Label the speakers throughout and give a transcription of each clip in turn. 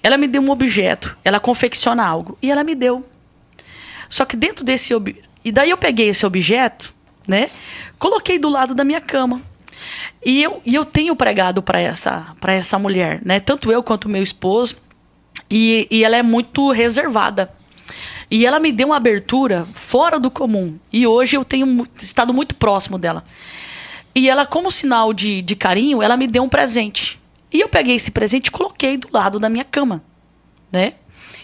Speaker 1: Ela me deu um objeto, ela confecciona algo, e ela me deu. Só que dentro desse e daí eu peguei esse objeto, né? Coloquei do lado da minha cama. E eu tenho pregado para essa mulher, né? Tanto eu quanto o meu esposo. E ela é muito reservada. E ela me deu uma abertura fora do comum. E hoje eu tenho estado muito próximo dela. E ela, como sinal de carinho, ela me deu um presente. E eu peguei esse presente e coloquei do lado da minha cama, né?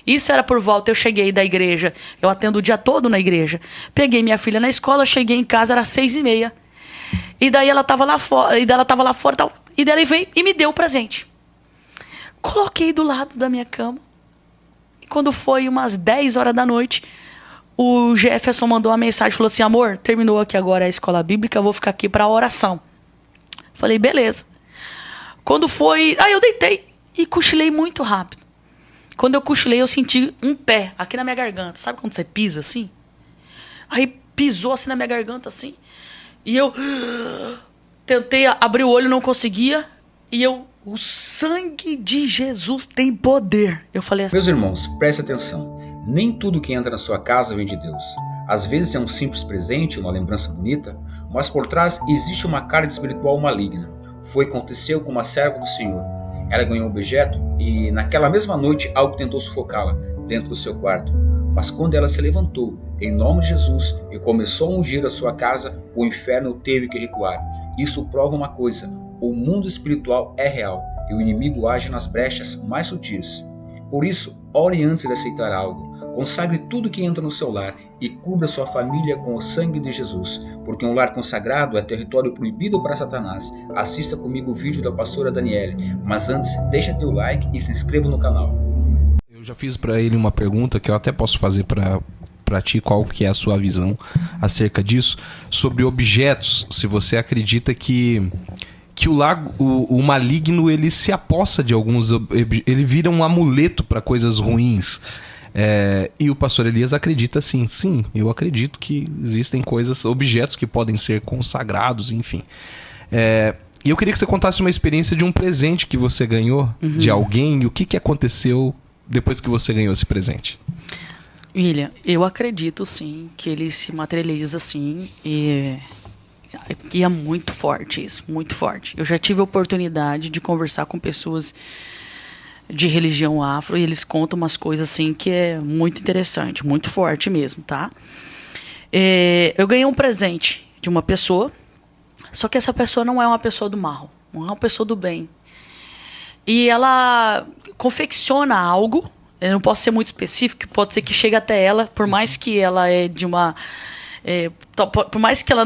Speaker 1: Isso era por volta, eu cheguei da igreja, eu atendo o dia todo na igreja. Peguei minha filha na escola, cheguei em casa, era 6h30. E daí ela estava lá fora, tal, e daí ele veio e me deu o presente. Coloquei do lado da minha cama. E quando foi umas 10 horas da noite, o Jefferson mandou uma mensagem, falou assim: amor, terminou aqui agora a escola bíblica, eu vou ficar aqui para a oração. Falei, beleza. Quando foi... Aí eu deitei e cochilei muito rápido. Quando eu cochilei, eu senti um pé aqui na minha garganta. Sabe quando você pisa assim? Aí pisou assim na minha garganta, assim. E eu tentei abrir o olho, não conseguia. E o sangue de Jesus tem poder. Eu falei assim...
Speaker 2: Meus irmãos, preste atenção. Nem tudo que entra na sua casa vem de Deus. Às vezes é um simples presente, uma lembrança bonita, mas por trás existe uma carga espiritual maligna. Foi o que aconteceu com uma serva do Senhor. Ela ganhou um objeto e naquela mesma noite algo tentou sufocá-la dentro do seu quarto. Mas quando ela se levantou em nome de Jesus e começou a ungir a sua casa, o inferno teve que recuar. Isso prova uma coisa: o mundo espiritual é real e o inimigo age nas brechas mais sutis. Por isso, ore antes de aceitar algo. Consagre tudo que entra no seu lar e cubra sua família com o sangue de Jesus, porque um lar consagrado é território proibido para Satanás. Assista comigo o vídeo da pastora Daniele, mas antes deixa teu like e se inscreva no canal.
Speaker 3: Eu já fiz para ele uma pergunta que eu até posso fazer para ti, qual que é a sua visão acerca disso, sobre objetos. Se você acredita que o maligno ele se apossa de alguns, ele vira um amuleto para coisas ruins. E o pastor Elias acredita sim, eu acredito que existem objetos que podem ser consagrados, enfim. E eu queria que você contasse uma experiência de um presente que você ganhou de alguém, e o que aconteceu depois que você ganhou esse presente.
Speaker 1: William, eu acredito sim que ele se materializa sim, e é muito forte isso, muito forte. Eu já tive a oportunidade de conversar com pessoas de religião afro e eles contam umas coisas assim que é muito interessante, muito forte mesmo, tá? Eu ganhei um presente de uma pessoa, só que essa pessoa não é uma pessoa do mal, não é uma pessoa do bem. E ela confecciona algo, eu não posso ser muito específico, pode ser que chegue até ela, por mais que ela é de uma... por mais que ela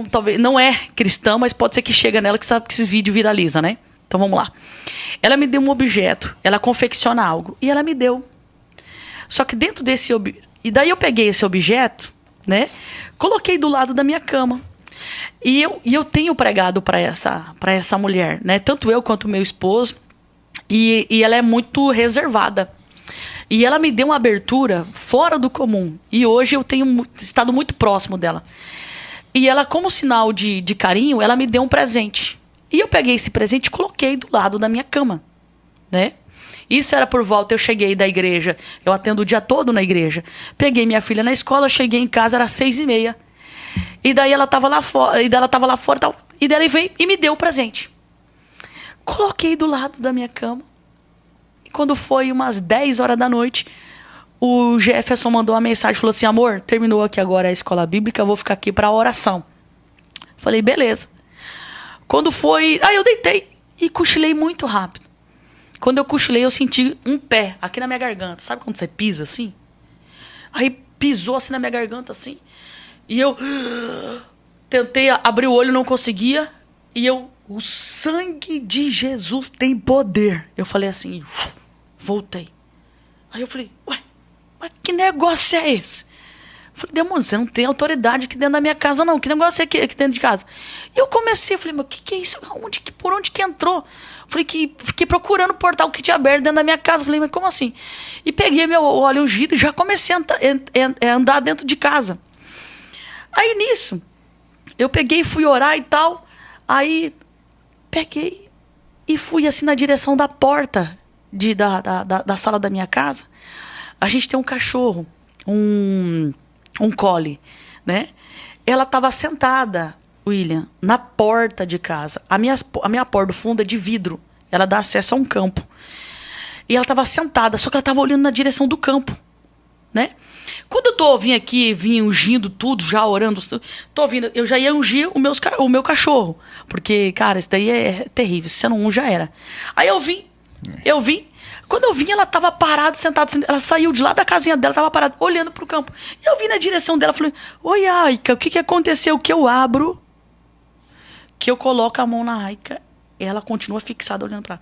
Speaker 1: talvez não é cristã, mas pode ser que chegue nela, que sabe que esse vídeo viraliza, né? Então vamos lá. Ela me deu um objeto, ela confecciona algo, e ela me deu. Só que dentro desse e daí eu peguei esse objeto, né? Coloquei do lado da minha cama. E eu tenho pregado para essa mulher, né? Tanto eu quanto o meu esposo. E ela é muito reservada. E ela me deu uma abertura fora do comum. E hoje eu tenho estado muito próximo dela. E ela, como sinal de carinho, ela me deu um presente. E eu peguei esse presente e coloquei do lado da minha cama, né? Isso era por volta, eu cheguei da igreja, eu atendo o dia todo na igreja. Peguei minha filha na escola, cheguei em casa, era 6h30. E daí ela estava lá fora, tal, e daí ele veio e me deu o presente. Coloquei do lado da minha cama. E quando foi umas 10 horas da noite, o Jefferson mandou uma mensagem, falou assim: amor, terminou aqui agora a escola bíblica, eu vou ficar aqui para a oração. Falei, beleza. Quando foi... Aí eu deitei e cochilei muito rápido. Quando eu cochilei, eu senti um pé aqui na minha garganta. Sabe quando você pisa assim? Aí pisou assim na minha garganta, assim. E eu tentei abrir o olho, não conseguia. E o sangue de Jesus tem poder. Eu falei assim, voltei. Aí eu falei, ué, mas que negócio é esse? Eu falei, demônio, você não tem autoridade aqui dentro da minha casa, não. Que negócio é aqui dentro de casa? E eu comecei, eu falei, mas o que é isso? Por onde que entrou? Eu falei, fiquei procurando o portal que tinha aberto dentro da minha casa. Eu falei, mas como assim? E peguei meu óleo ungido e já comecei a andar dentro de casa. Aí nisso, eu peguei e fui orar e tal. Aí peguei e fui assim na direção da porta da sala da minha casa, a gente tem um cachorro, um collie, né? Ela estava sentada, William, na porta de casa. A minha porta do fundo é de vidro. Ela dá acesso a um campo. E ela estava sentada, só que ela estava olhando na direção do campo, né? Quando eu vim aqui, vim ungindo tudo, já orando, tô ouvindo, eu já ia ungir o meu cachorro. Porque, cara, isso daí é terrível. Se você não unge, já era. Aí eu vim. Quando eu vim, ela estava parada, sentada. Ela saiu de lá da casinha dela, estava parada, olhando pro campo. E eu vim na direção dela, falei, oi, Aika, o que aconteceu? Que eu abro, que eu coloco a mão na Aika, ela continua fixada olhando pra lá.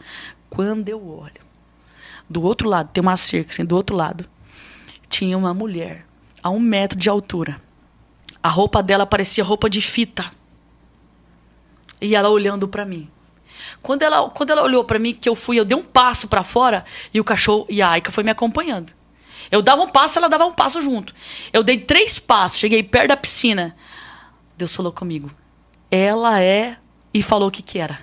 Speaker 1: Quando eu olho, do outro lado, tem uma cerca assim, do outro lado, tinha uma mulher a 1 metro de altura. A roupa dela parecia roupa de fita. E ela olhando pra mim. Quando ela olhou pra mim, que eu dei um passo pra fora, e o cachorro e a Aika foi me acompanhando. Eu dava um passo, ela dava um passo junto. Eu dei 3 passos, cheguei perto da piscina. Deus falou comigo. Ela é... E falou o que era.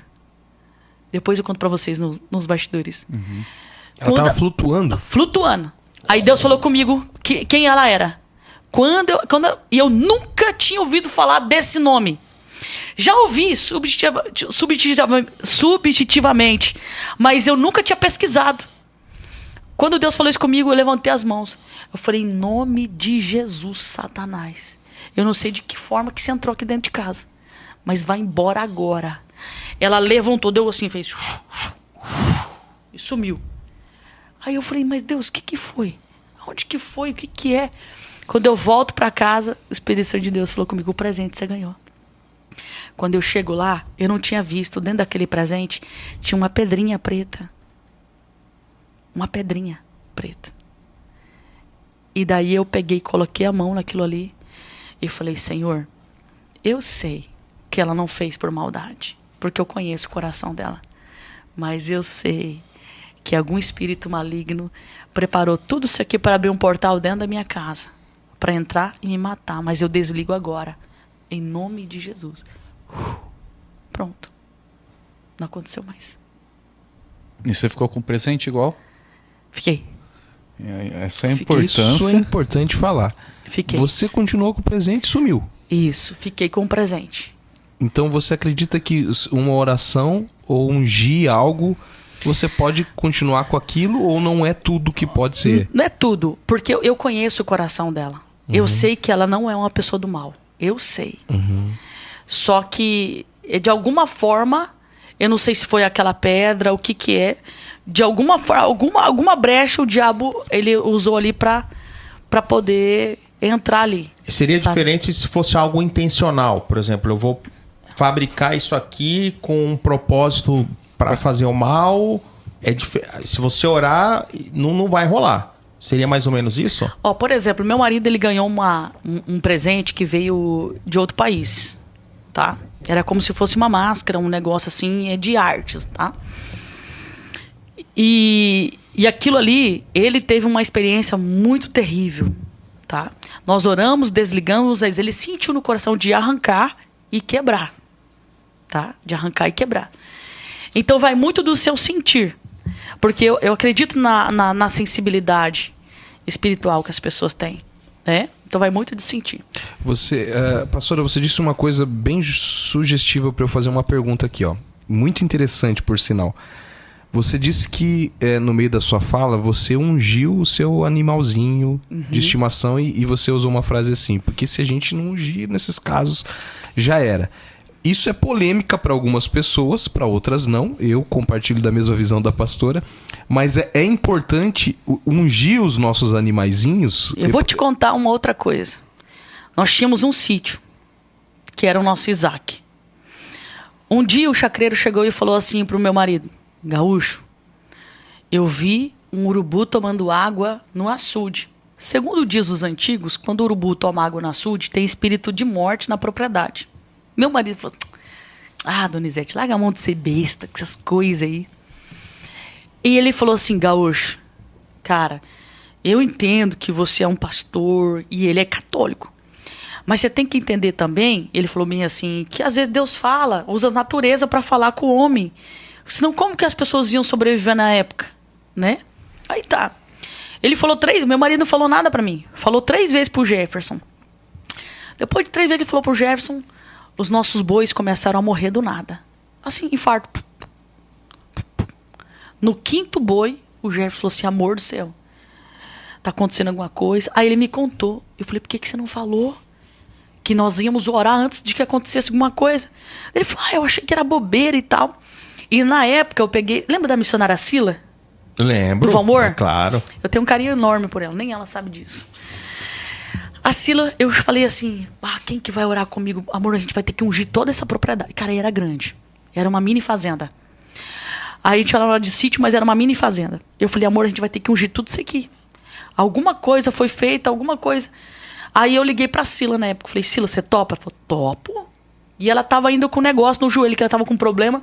Speaker 1: Depois eu conto pra vocês nos bastidores.
Speaker 3: Uhum. Ela tava flutuando?
Speaker 1: Flutuando. Aí Deus falou comigo quem ela era. E eu nunca tinha ouvido falar desse nome. Já ouvi subjetivamente, mas eu nunca tinha pesquisado. Quando Deus falou isso comigo, eu levantei as mãos. Eu falei, em nome de Jesus, Satanás. Eu não sei de que forma que você entrou aqui dentro de casa, mas vai embora agora. Ela levantou, deu assim, fez... E sumiu. Aí eu falei, mas Deus, o que foi? Onde que foi? O que é? Quando eu volto para casa, o Espírito Santo de Deus falou comigo, o presente você ganhou. Quando eu chego lá, eu não tinha visto, dentro daquele presente, tinha uma pedrinha preta. Uma pedrinha preta. E daí eu peguei, coloquei a mão naquilo ali e falei, Senhor, eu sei que ela não fez por maldade, porque eu conheço o coração dela. Mas eu sei que algum espírito maligno preparou tudo isso aqui para abrir um portal dentro da minha casa, para entrar e me matar. Mas eu desligo agora, em nome de Jesus. Pronto. Não aconteceu mais.
Speaker 4: E você ficou com o presente igual?
Speaker 1: Fiquei.
Speaker 4: Essa é a importância.
Speaker 3: Isso é importante falar.
Speaker 1: Fiquei.
Speaker 3: Você continuou com o presente e sumiu.
Speaker 1: Isso, fiquei com o presente.
Speaker 3: Então você acredita que uma oração ou ungir algo, você pode continuar com aquilo ou não é tudo que pode ser?
Speaker 1: Não é tudo, porque eu conheço o coração dela. Uhum. Eu sei que ela não é uma pessoa do mal. Eu sei.
Speaker 3: Uhum.
Speaker 1: Só que, de alguma forma, eu não sei se foi aquela pedra, o que é, de alguma forma, alguma brecha o diabo ele usou ali para poder entrar ali.
Speaker 5: Seria
Speaker 1: sabe?
Speaker 5: Diferente se fosse algo intencional. Por exemplo, eu vou fabricar isso aqui com um propósito para fazer o mal. Se você orar, não vai rolar. Seria mais ou menos isso?
Speaker 1: Por exemplo, meu marido ele ganhou um presente que veio de outro país, tá? Era como se fosse uma máscara, um negócio assim, de artes, tá? E aquilo ali, ele teve uma experiência muito terrível, tá? Nós oramos, desligamos, mas ele sentiu no coração de arrancar e quebrar, tá? De arrancar e quebrar. Então vai muito do seu sentir, porque eu acredito na sensibilidade espiritual que as pessoas têm, né? Então vai muito de sentir.
Speaker 3: Pastora, você disse uma coisa bem sugestiva para eu fazer uma pergunta aqui, ó. Muito interessante, por sinal. Você disse que no meio da sua fala você ungiu o seu animalzinho de estimação e você usou uma frase assim, porque se a gente não ungir nesses casos, já era. Isso é polêmica para algumas pessoas, para outras não. Eu compartilho da mesma visão da pastora. Mas é importante ungir os nossos animaizinhos.
Speaker 1: Eu vou te contar uma outra coisa. Nós tínhamos um sítio, que era o nosso Isaac. Um dia o chacreiro chegou e falou assim pro meu marido, Gaúcho, eu vi um urubu tomando água no açude. Segundo diz os antigos, quando o urubu toma água no açude, tem espírito de morte na propriedade. Meu marido falou, Donizete, larga a mão de ser besta, com essas coisas aí. E ele falou assim, Gaúcho, cara, eu entendo que você é um pastor e ele é católico. Mas você tem que entender também, ele falou bem assim, que às vezes Deus fala, usa a natureza para falar com o homem. Senão como que as pessoas iam sobreviver na época? né? Aí tá. Ele falou 3, meu marido não falou nada pra mim. Falou 3 vezes pro Jefferson. Depois de 3 vezes que ele falou pro Jefferson, os nossos bois começaram a morrer do nada. Assim, infarto. No 5º boi, o Jefferson falou assim, amor do céu, tá acontecendo alguma coisa? Aí ele me contou. Eu falei, por que você não falou que nós íamos orar antes de que acontecesse alguma coisa? Ele falou, eu achei que era bobeira e tal. E na época eu peguei... Lembra da missionária Sila?
Speaker 5: Lembro.
Speaker 1: Do Valmor?
Speaker 5: É claro.
Speaker 1: Eu tenho um carinho enorme por ela, nem ela sabe disso. A Sila, eu falei assim, quem que vai orar comigo? Amor, a gente vai ter que ungir toda essa propriedade. Cara, era grande. Era uma mini fazenda. Aí a gente falava de sítio, mas era uma mini fazenda. Eu falei, amor, a gente vai ter que ungir tudo isso aqui. Alguma coisa foi feita, alguma coisa. Aí eu liguei pra Sila na época. Falei, Sila, você topa? Ela falou, topo. E ela tava ainda com um negócio no joelho, que ela tava com problema.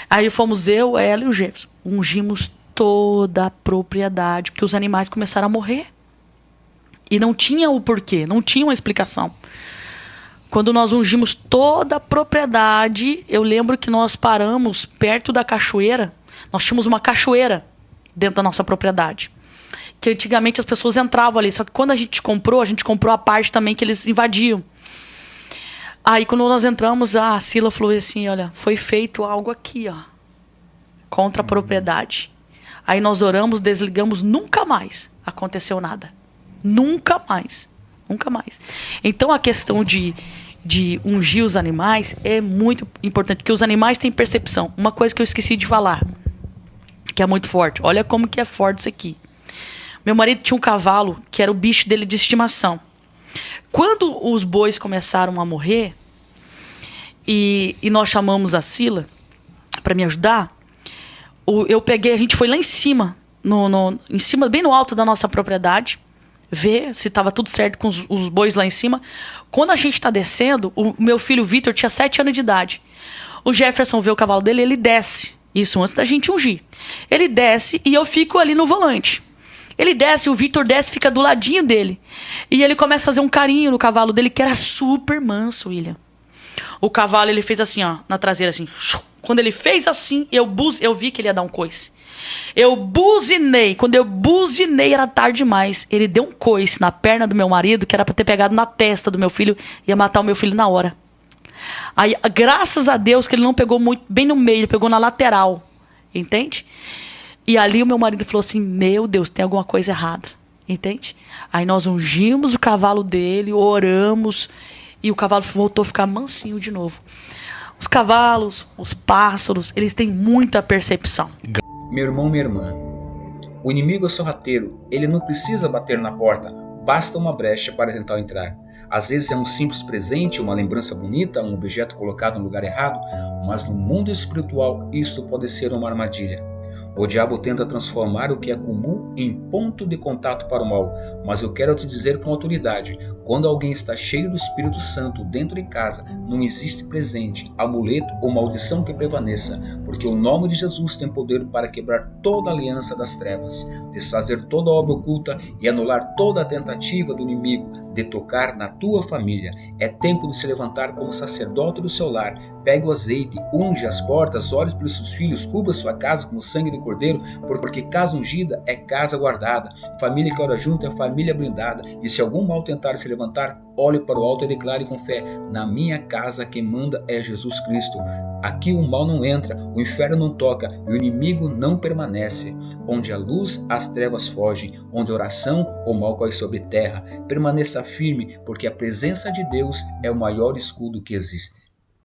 Speaker 1: Aí fomos eu, ela e o Jefferson. Ungimos toda a propriedade, porque os animais começaram a morrer. E não tinha o porquê, não tinha uma explicação. Quando nós ungimos toda a propriedade, eu lembro que nós paramos perto da cachoeira. Nós tínhamos uma cachoeira dentro da nossa propriedade. Que antigamente as pessoas entravam ali. Só que quando a gente comprou a parte também que eles invadiam. Aí quando nós entramos, a Sila falou assim, olha, foi feito algo aqui, ó, contra a propriedade. Aí nós oramos, desligamos, nunca mais aconteceu nada. Nunca mais. Nunca mais. Então a questão de ungir os animais é muito importante, porque os animais têm percepção. Uma coisa que eu esqueci de falar, que é muito forte. Olha como que é forte isso aqui. Meu marido tinha um cavalo que era o bicho dele de estimação. Quando os bois começaram a morrer, e nós chamamos a Sila para me ajudar, a gente foi lá em cima, em cima, bem no alto da nossa propriedade, ver se estava tudo certo com os bois lá em cima. Quando a gente está descendo, o meu filho Vitor tinha 7 anos de idade. O Jefferson vê o cavalo dele, ele desce. Isso antes da gente ungir. Ele desce e eu fico ali no volante. Ele desce, o Vitor desce, fica do ladinho dele. E ele começa a fazer um carinho no cavalo dele, que era super manso, William. O cavalo, ele fez assim, ó, na traseira, assim. Quando ele fez assim, eu vi que ele ia dar um coice. Eu buzinei. Quando eu buzinei, era tarde demais. Ele deu um coice na perna do meu marido, que era pra ter pegado na testa do meu filho, ia matar o meu filho na hora. Aí, graças a Deus, que ele não pegou muito bem no meio, ele pegou na lateral. Entende? E ali o meu marido falou assim, meu Deus, tem alguma coisa errada. Entende? Aí nós ungimos o cavalo dele, oramos, e o cavalo voltou a ficar mansinho de novo. Os cavalos, os pássaros, eles têm muita percepção.
Speaker 2: Meu irmão, minha irmã, o inimigo é sorrateiro, ele não precisa bater na porta, basta uma brecha para tentar entrar. Às vezes é um simples presente, uma lembrança bonita, um objeto colocado no lugar errado, mas no mundo espiritual isto pode ser uma armadilha. O diabo tenta transformar o que é comum em ponto de contato para o mal, mas eu quero te dizer com autoridade, quando alguém está cheio do Espírito Santo dentro de casa, não existe presente, amuleto ou maldição que prevaleça, porque o nome de Jesus tem poder para quebrar toda a aliança das trevas, desfazer toda a obra oculta e anular toda a tentativa do inimigo de tocar na tua família. É tempo de se levantar como sacerdote do seu lar, pegue o azeite, unge as portas, ore pelos seus filhos, cubra sua casa com o sangue do Cordeiro, porque casa ungida é casa guardada, família que ora junto é família blindada, e se algum mal tentar se levantar, olhe para o alto e declare com fé, na minha casa quem manda é Jesus Cristo, aqui o mal não entra, o inferno não toca, e o inimigo não permanece, onde a luz as trevas fogem, onde a oração o mal cai sobre terra, permaneça firme, porque a presença de Deus é o maior escudo que existe.